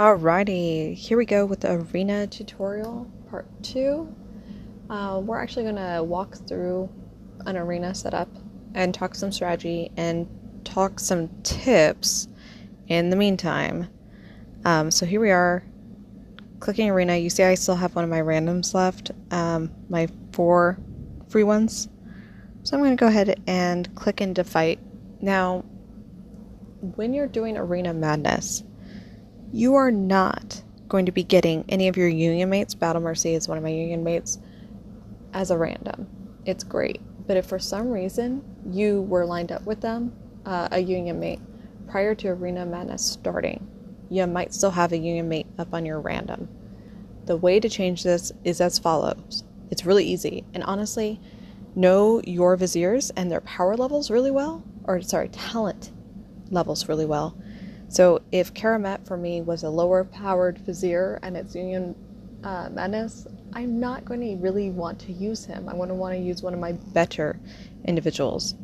Alrighty, here we go with the arena tutorial part 2. We're actually going to walk through an arena setup and talk some strategy and talk some tips in the meantime. So here we are, clicking arena. You see I still have one of my randoms left, my 4 free ones. So I'm going to go ahead and click into fight. Now, when you're doing Arena Madness, you are not going to be getting any of your union mates. Battle Mercy is one of my union mates as a random. It's great. But if for some reason you were lined up with them, a union mate, prior to Arena Madness starting, you might still have a union mate up on your random. The way to change this is as follows. It's really easy. And honestly, know your viziers and their power levels really well, talent levels really well. So if Karamet for me was a lower powered vizier and it's Union Madness, I'm not going to really want to use him. I want to use one of my better individuals.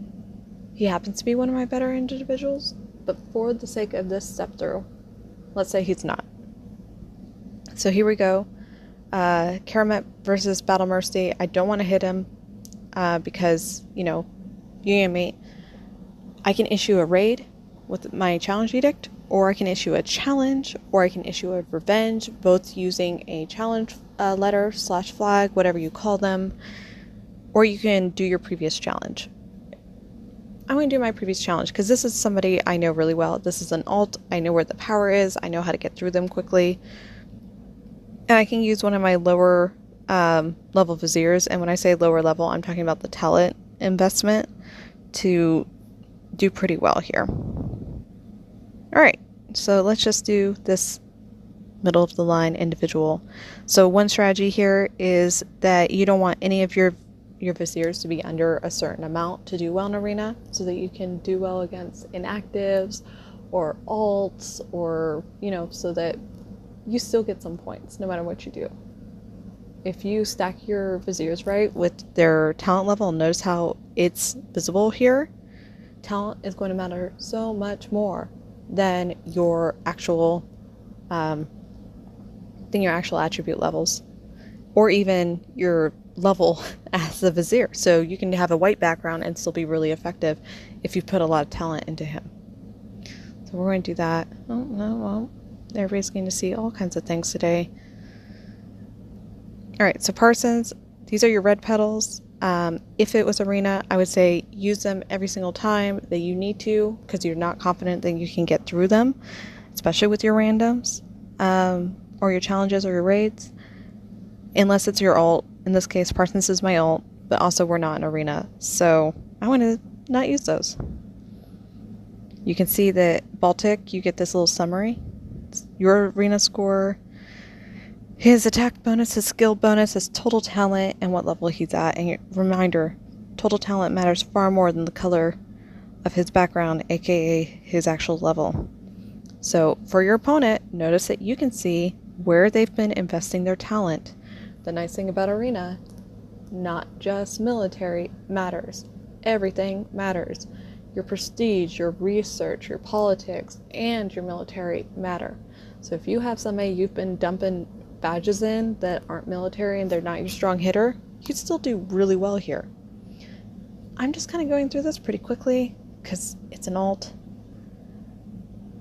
He happens to be one of my better individuals, but for the sake of this step through, let's say he's not. So here we go. Karamet versus Battle Mercy. I don't want to hit him because, Union Mate. I can issue a raid with my challenge edict, or I can issue a challenge, or I can issue a revenge, both using a challenge letter / flag, whatever you call them, or you can do your previous challenge. I'm going to do my previous challenge because this is somebody I know really well. This is an alt. I know where the power is. I know how to get through them quickly. And I can use one of my lower level viziers. And when I say lower level, I'm talking about the talent investment to do pretty well here. Alright, so let's just do this middle of the line individual. So one strategy here is that you don't want any of your viziers to be under a certain amount to do well in arena, so that you can do well against inactives or alts, or so that you still get some points no matter what you do. If you stack your viziers right with their talent level, notice how it's visible here. Talent is going to matter so much more than your actual attribute levels, or even your level as a vizier. So you can have a white background and still be really effective if you put a lot of talent into him. So we're going to do that. Oh no, well, everybody's going to see all kinds of things today. Alright, so Parsons, these are your red petals. If it was arena, I would say use them every single time that you need to, because you're not confident that you can get through them, especially with your randoms, or your challenges or your raids, unless it's your ult. In this case, Parsons is my ult, but also we're not in arena, so I want to not use those. You can see that Baltic, you get this little summary. It's your arena score, his attack bonus, his skill bonus, his total talent, and what level he's at. And reminder, total talent matters far more than the color of his background, aka his actual level. So for your opponent, notice that you can see where they've been investing their talent. The nice thing about arena, not just military matters. Everything matters. Your prestige, your research, your politics, and your military matter. So if you have somebody you've been dumping badges in that aren't military and they're not your strong hitter, you could still do really well here. I'm just kind of going through this pretty quickly because it's an alt,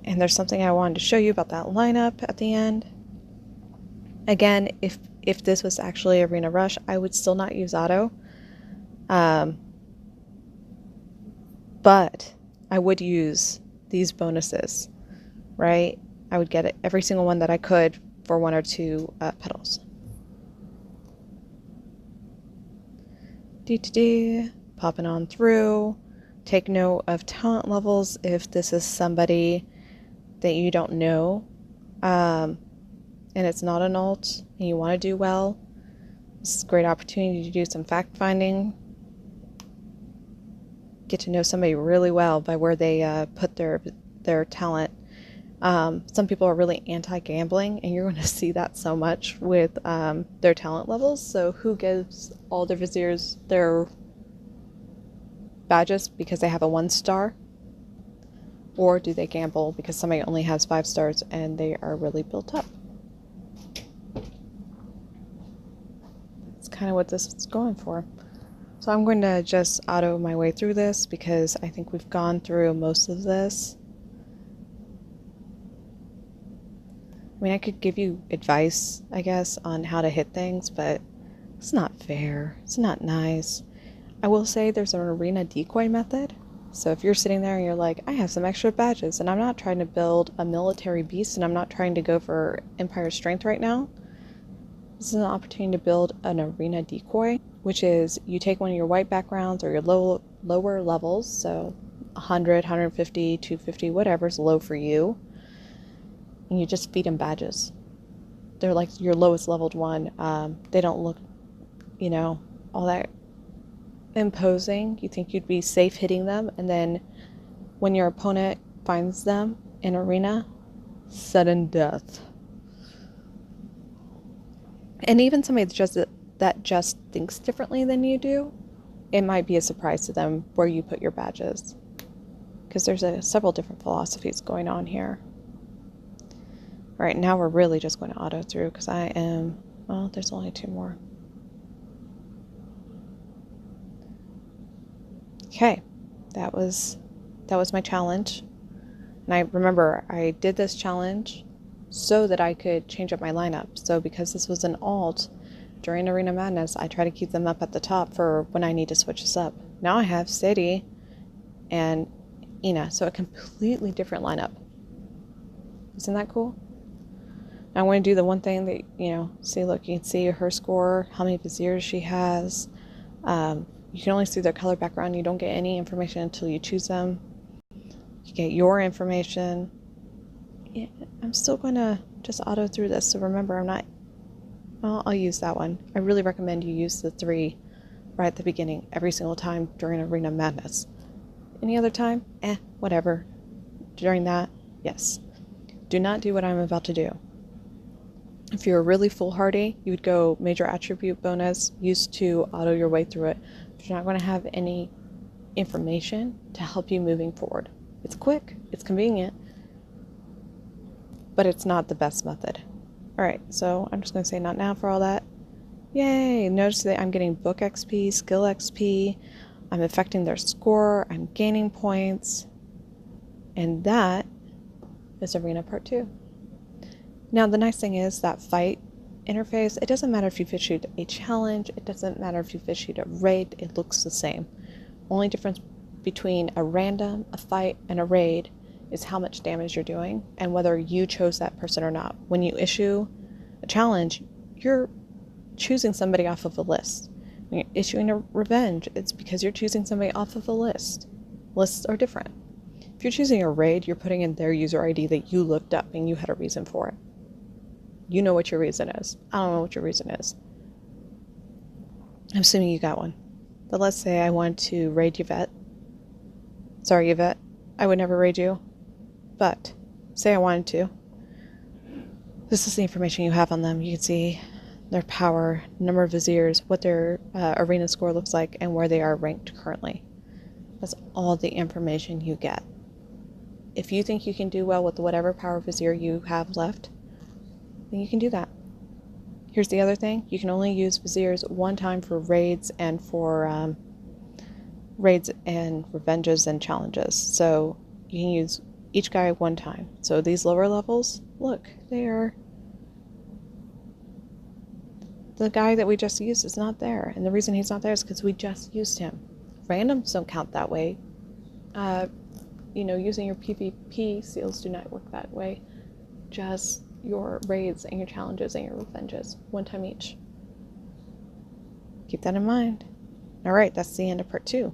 and there's something I wanted to show you about that lineup at the end. Again, if this was actually Arena Rush, I would still not use auto, but I would use these bonuses, right? I would get it, every single one that I could, for 1 or 2 petals. Popping on through. Take note of talent levels if this is somebody that you don't know, and it's not an alt, and you want to do well. This is a great opportunity to do some fact finding. Get to know somebody really well by where they put their talent. Some people are really anti-gambling, and you're going to see that so much with their talent levels. So who gives all their viziers their badges because they have a 1 star? Or do they gamble because somebody only has 5 stars and they are really built up? That's kind of what this is going for. So I'm going to just auto my way through this because I think we've gone through most of this. I mean, I could give you advice, I guess, on how to hit things, but it's not fair. It's not nice. I will say there's an arena decoy method. So if you're sitting there and you're like, I have some extra badges and I'm not trying to build a military beast and I'm not trying to go for Empire Strength right now, this is an opportunity to build an arena decoy, which is you take one of your white backgrounds or your lower levels, so 100, 150, 250, whatever's low for you, and you just feed them badges. They're like your lowest leveled one. They don't look, all that imposing. You think you'd be safe hitting them, and then when your opponent finds them in arena, sudden death. And even somebody that just thinks differently than you do, it might be a surprise to them where you put your badges, because there's several different philosophies going on here. All right, now we're really just going to auto through because there's only 2 more. Okay, that was my challenge. And I remember I did this challenge so that I could change up my lineup. So because this was an alt during Arena Madness, I try to keep them up at the top for when I need to switch this up. Now I have Sadie and Ina, so a completely different lineup. Isn't that cool? Now I want to do the one thing that, see, look, you can see her score, how many viziers she has. You can only see their color background. You don't get any information until you choose them. You get your information. Yeah, I'm still going to just auto through this. So remember, I'll use that one. I really recommend you use the 3 right at the beginning every single time during Arena Madness. Any other time? Whatever. During that, yes. Do not do what I'm about to do. If you're really foolhardy, you would go major attribute bonus, use 2, auto your way through it. But you're not going to have any information to help you moving forward. It's quick, it's convenient, but it's not the best method. Alright, so I'm just going to say not now for all that. Yay! Notice that I'm getting book XP, skill XP, I'm affecting their score, I'm gaining points, and that is Arena Part 2. Now, the nice thing is that fight interface, it doesn't matter if you've issued a challenge, it doesn't matter if you've issued a raid, it looks the same. Only difference between a random, a fight, and a raid is how much damage you're doing and whether you chose that person or not. When you issue a challenge, you're choosing somebody off of a list. When you're issuing a revenge, it's because you're choosing somebody off of a list. Lists are different. If you're choosing a raid, you're putting in their user ID that you looked up and you had a reason for it. You know what your reason is. I don't know what your reason is. I'm assuming you got one. But let's say I want to raid Yvette. Sorry, Yvette. I would never raid you. But say I wanted to. This is the information you have on them. You can see their power, number of viziers, what their arena score looks like, and where they are ranked currently. That's all the information you get. If you think you can do well with whatever power vizier you have left, then you can do that. Here's the other thing. You can only use viziers 1 time for raids and for raids and revenges and challenges. So you can use each guy 1 time. So these lower levels, look, they are... The guy that we just used is not there. And the reason he's not there is because we just used him. Randoms don't count that way. Using your PvP seals do not work that way. Just your raids and your challenges and your revenges, 1 time each. Keep that in mind. Alright, that's the end of part 2.